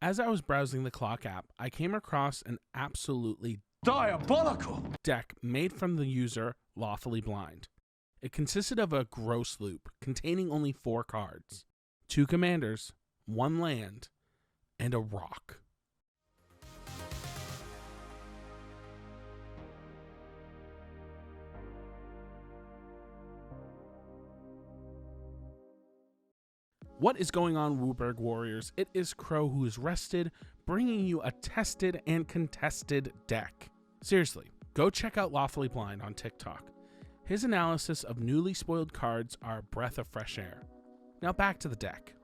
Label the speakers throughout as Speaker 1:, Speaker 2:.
Speaker 1: As I was browsing the clock app, I came across an absolutely
Speaker 2: diabolical
Speaker 1: deck made from the user Lawfully Blind. It consisted of a gross loop containing only 4 cards, 2 commanders, 1 land, and a rock. What is going on, WUBRG warriors? It is Crow who is rested, bringing you a tested and contested deck. Seriously, go check out Lawfully Blind on TikTok. His analysis of newly spoiled cards are a breath of fresh air. Now back to the deck.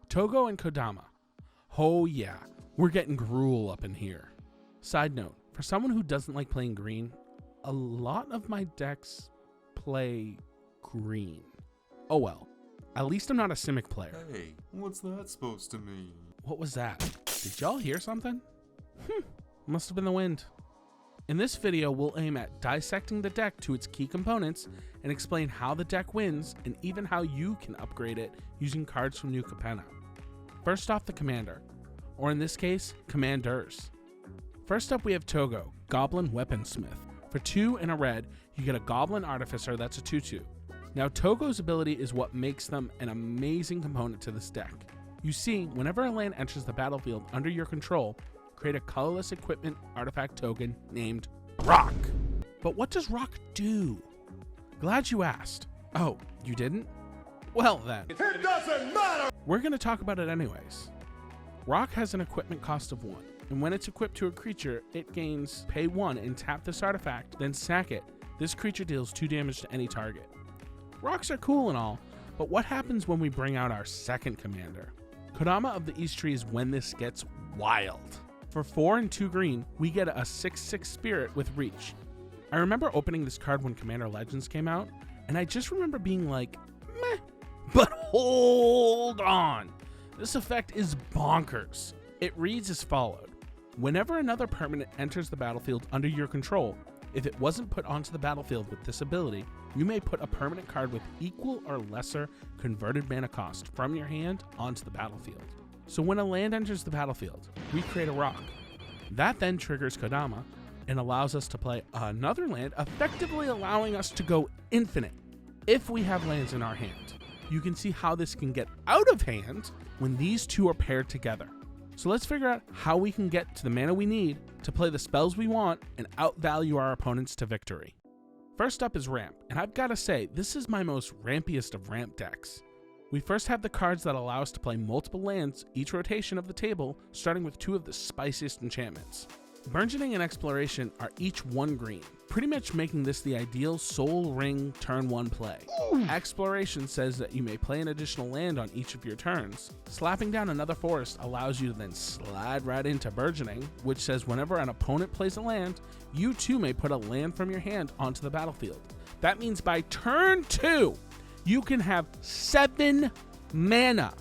Speaker 1: Toggo and Kodama. Oh yeah, we're getting gruel up in here. Side note, for someone who doesn't like playing green, a lot of my decks play green. Oh well. At least I'm not a Simic player.
Speaker 2: Hey, what's that supposed to mean?
Speaker 1: What was that? Did y'all hear something? Must have been the wind. In this video, we'll aim at dissecting the deck to its key components and explain how the deck wins and even how you can upgrade it using cards from New Capenna. First off, the commander, or in this case, commanders. First up, we have Toggo, Goblin Weaponsmith. For 2 and a red, you get a Goblin Artificer that's a 2/2. Now, Toggo's ability is what makes them an amazing component to this deck. You see, whenever a land enters the battlefield under your control, create a colorless equipment artifact token named Rock. But what does Rock do? Glad you asked. Oh, you didn't? Well then.
Speaker 2: It doesn't matter!
Speaker 1: We're going to talk about it anyways. Rock has an equipment cost of 1, and when it's equipped to a creature, it gains pay 1 and tap this artifact, then sack it. This creature deals 2 damage to any target. Rocks are cool and all, but what happens when we bring out our second commander? Kodama of the East Tree is when this gets wild. For 4 and 2 green, we get a 6/6 spirit with reach. I remember opening this card when Commander Legends came out, and I just remember being like, meh. But hold on. This effect is bonkers. It reads as followed. Whenever another permanent enters the battlefield under your control, if it wasn't put onto the battlefield with this ability, you may put a permanent card with equal or lesser converted mana cost from your hand onto the battlefield. So when a land enters the battlefield, we create a rock. That then triggers Kodama and allows us to play another land, effectively allowing us to go infinite if we have lands in our hand. You can see how this can get out of hand when these two are paired together. So let's figure out how we can get to the mana we need to play the spells we want and outvalue our opponents to victory. First up is Ramp, and I've got to say, this is my most rampiest of Ramp decks. We first have the cards that allow us to play multiple lands each rotation of the table, starting with 2 of the spiciest enchantments. Burgeoning and Exploration are each 1 green, pretty much making this the ideal Soul Ring turn 1 play. Exploration says that you may play an additional land on each of your turns. Slapping down another forest allows you to then slide right into Burgeoning, which says whenever an opponent plays a land, you too may put a land from your hand onto the battlefield. That means by turn 2, you can have 7 mana.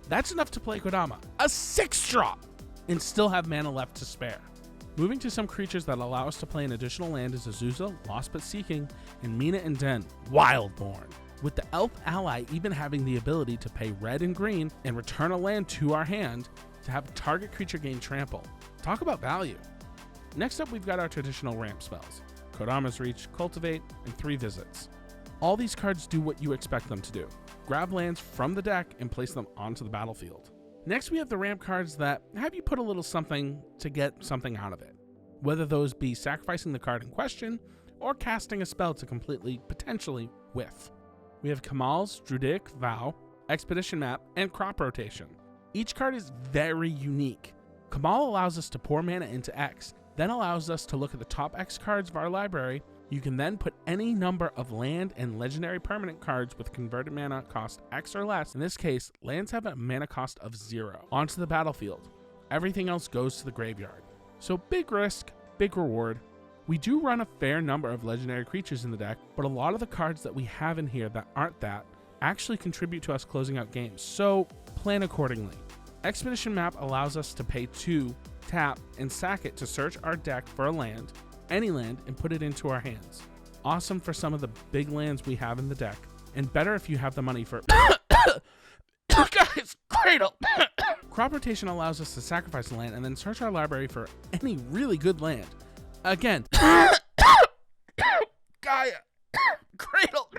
Speaker 1: That's enough to play Kodama, a 6-drop, and still have mana left to spare. Moving to some creatures that allow us to play an additional land is Azusa, Lost But Seeking, and Mina and Den, Wildborn. With the Elf ally even having the ability to pay red and green and return a land to our hand to have a target creature gain trample. Talk about value. Next up, we've got our traditional ramp spells. Kodama's Reach, Cultivate, and 3 Visits. All these cards do what you expect them to do. Grab lands from the deck and place them onto the battlefield. Next, we have the ramp cards that have you put a little something to get something out of it, whether those be sacrificing the card in question or casting a spell to completely, potentially, whiff. We have Kamal's Druidic Vow, Expedition Map, and Crop Rotation. Each card is very unique. Kamal allows us to pour mana into X, then allows us to look at the top X cards of our library. You can then put any number of land and legendary permanent cards with converted mana cost X or less, in this case, lands have a mana cost of 0, onto the battlefield. Everything else goes to the graveyard. So big risk, big reward. We do run a fair number of legendary creatures in the deck, but a lot of the cards that we have in here that aren't that actually contribute to us closing out games, so plan accordingly. Expedition Map allows us to pay 2, tap, and sack it to search our deck for a land, any land, and put it into our hands. Awesome for some of the big lands we have in the deck, and better if you have the money for guys, Cradle Crop rotation allows us to sacrifice a land and then search our library for any really good land. Again, Gaia, Cradle.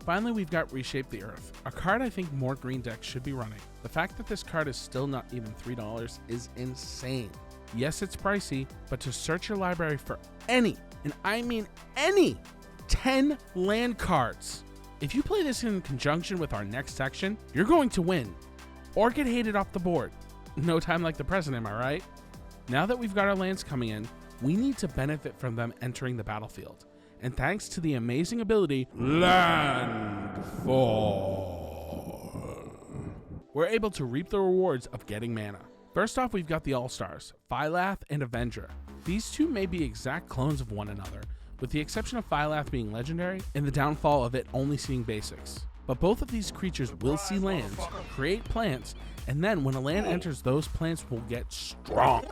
Speaker 1: Finally, we've got Reshape the Earth, a card I think more green decks should be running. The fact that this card is still not even $3 is insane. Yes, it's pricey, but to search your library for any, and I mean any, 10 land cards. If you play this in conjunction with our next section, you're going to win, or get hated off the board. No time like the present, am I right? Now that we've got our lands coming in, we need to benefit from them entering the battlefield. And thanks to the amazing ability, Landfall, we're able to reap the rewards of getting mana. First off, we've got the All-Stars, Phylath and Avenger. These two may be exact clones of one another, with the exception of Phylath being legendary and the downfall of it only seeing basics. But both of these creatures will see lands, create plants, and then when a land enters, those plants will get strong.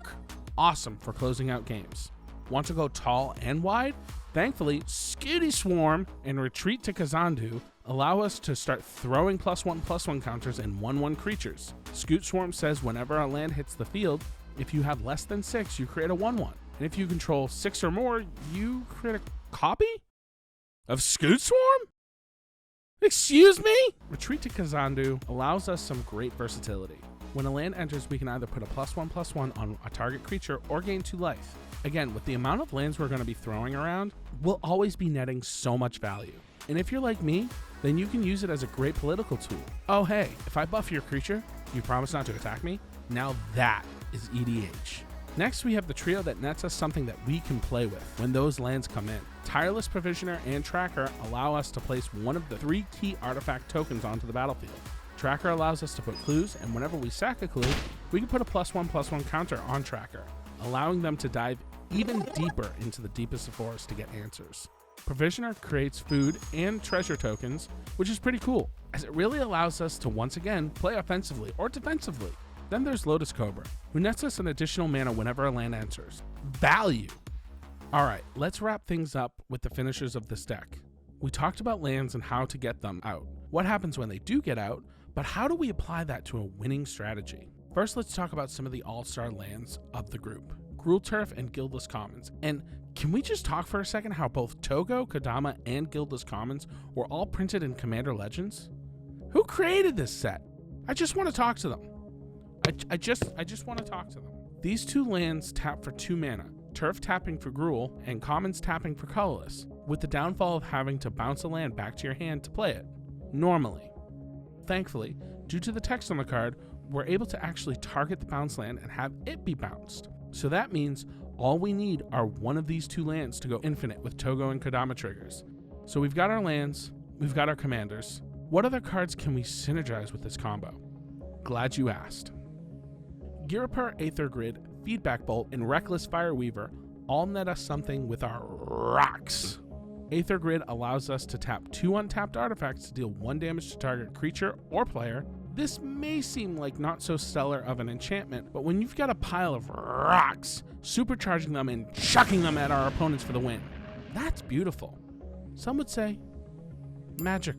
Speaker 1: Awesome for closing out games. Want to go tall and wide? Thankfully, Scooty Swarm and Retreat to Kazandu allow us to start throwing +1/+1 counters and 1/1 creatures. Scoot Swarm says whenever a land hits the field, if you have less than 6, you create a 1/1. And if you control 6 or more, you create a copy of Scoot Swarm? Excuse me? Retreat to Kazandu allows us some great versatility. When a land enters, we can either put a +1/+1 on a target creature or gain 2 life. Again, with the amount of lands we're going to be throwing around, we'll always be netting so much value. And if you're like me, then you can use it as a great political tool. Oh hey, if I buff your creature, you promise not to attack me? Now that is EDH. Next, we have the trio that nets us something that we can play with when those lands come in. Tireless Provisioner and Tracker allow us to place one of the 3 key artifact tokens onto the battlefield. Tracker allows us to put clues, and whenever we sack a clue, we can put a +1/+1 counter on Tracker, allowing them to dive even deeper into the deepest of forests to get answers. Provisioner creates food and treasure tokens, which is pretty cool, as it really allows us to once again play offensively or defensively. Then there's Lotus Cobra, who nets us an additional mana whenever a land enters. Value! Alright, let's wrap things up with the finishers of this deck. We talked about lands and how to get them out. What happens when they do get out, but how do we apply that to a winning strategy? First, let's talk about some of the all-star lands of the group. Gruul Turf and Guildless Commons. And can we just talk for a second how both Toggo, Kodama, and Guildless Commons were all printed in Commander Legends? Who created this set? I just want to talk to them. I just want to talk to them. These 2 lands tap for 2 mana, Turf tapping for Gruul and Commons tapping for Colorless, with the downfall of having to bounce a land back to your hand to play it, normally. Thankfully, due to the text on the card, we're able to actually target the bounce land and have it be bounced. So that means all we need are one of these 2 lands to go infinite with Toggo and Kodama triggers. So we've got our lands, we've got our commanders. What other cards can we synergize with this combo? Glad you asked. Girapur, Aether Grid, Feedback Bolt, and Reckless Fireweaver all net us something with our rocks. Aether Grid allows us to tap 2 untapped artifacts to deal 1 damage to target creature or player. This may seem like not so stellar of an enchantment, but when you've got a pile of rocks, supercharging them and chucking them at our opponents for the win, that's beautiful. Some would say magic.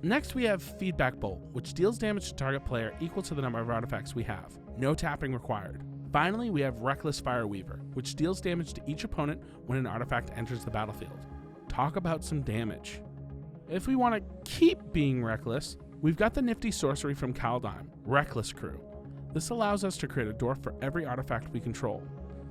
Speaker 1: Next, we have Feedback Bolt, which deals damage to target player equal to the number of artifacts we have. No tapping required. Finally, we have Reckless Fireweaver, which deals damage to each opponent when an artifact enters the battlefield. Talk about some damage. If we want to keep being reckless, we've got the nifty sorcery from Kaldheim, Reckless Crew. This allows us to create a dwarf for every artifact we control.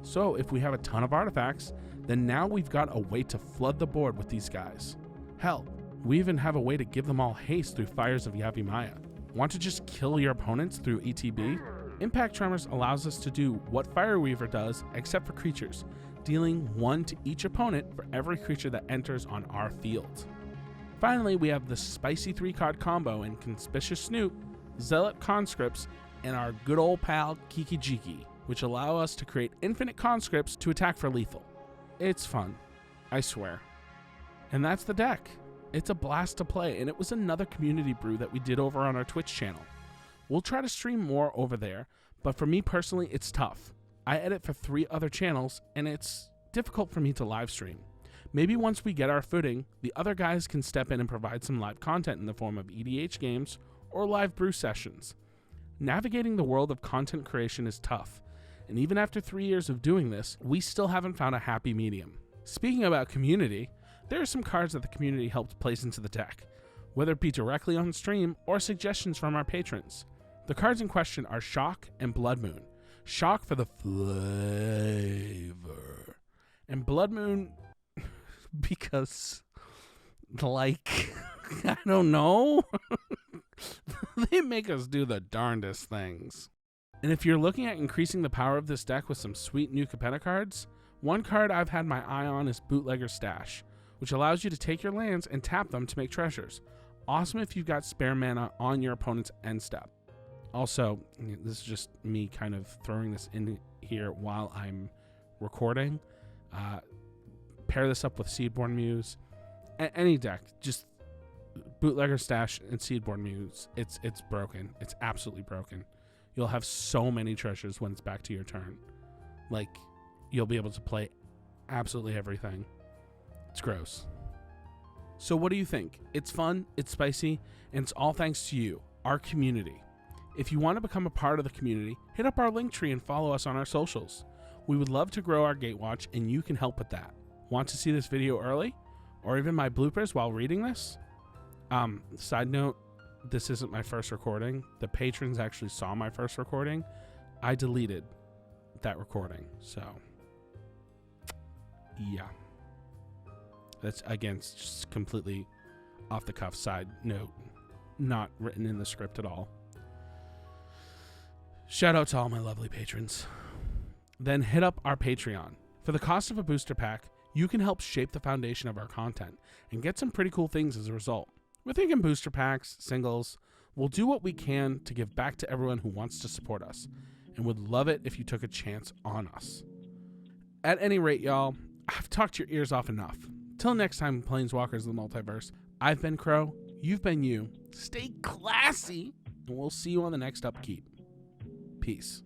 Speaker 1: So if we have a ton of artifacts, then now we've got a way to flood the board with these guys. Hell, we even have a way to give them all haste through Fires of Yavimaya. Want to just kill your opponents through ETB? Impact Tremors allows us to do what Fireweaver does, except for creatures, dealing 1 to each opponent for every creature that enters on our field. Finally, we have the spicy 3-card combo in Conspicuous Snoop, Zealot Conscripts, and our good old pal Kiki-Jiki, which allow us to create infinite conscripts to attack for lethal. It's fun, I swear. And that's the deck. It's a blast to play, and it was another community brew that we did over on our Twitch channel. We'll try to stream more over there, but for me personally, it's tough. I edit for 3 other channels, and it's difficult for me to live stream. Maybe once we get our footing, the other guys can step in and provide some live content in the form of EDH games or live brew sessions. Navigating the world of content creation is tough, and even after 3 years of doing this, we still haven't found a happy medium. Speaking about community, there are some cards that the community helped place into the deck, whether it be directly on stream or suggestions from our patrons. The cards in question are Shock and Blood Moon. Shock for the flavor, and Blood Moon because, like, I don't know. They make us do the darndest things. And if you're looking at increasing the power of this deck with some sweet new Capenna cards, one card I've had my eye on is Bootlegger Stash, which allows you to take your lands and tap them to make treasures. Awesome if you've got spare mana on your opponent's end step. Also, this is just me kind of throwing this in here while I'm recording. Pair this up with Seedborn Muse. Any deck, just Bootlegger Stash and Seedborn Muse. It's broken. It's absolutely broken. You'll have so many treasures when it's back to your turn. Like, you'll be able to play absolutely everything. It's gross. So what do you think? It's fun, it's spicy, and it's all thanks to you, our community. If you want to become a part of the community, hit up our Linktree and follow us on our socials. We would love to grow our Gatewatch, and you can help with that. Want to see this video early? Or even my bloopers while reading this? Side note, this isn't my first recording. The patrons actually saw my first recording. I deleted that recording, so yeah. That's, again, just completely off the cuff side note, not written in the script at all. Shout out to all my lovely patrons. Then hit up our Patreon. For the cost of a booster pack, you can help shape the foundation of our content and get some pretty cool things as a result. We're thinking booster packs, singles. We'll do what we can to give back to everyone who wants to support us, and would love it if you took a chance on us. At any rate, y'all, I've talked your ears off enough. Till next time, Planeswalkers of the Multiverse, I've been Crow, you've been you. Stay classy, and we'll see you on the next upkeep. Peace.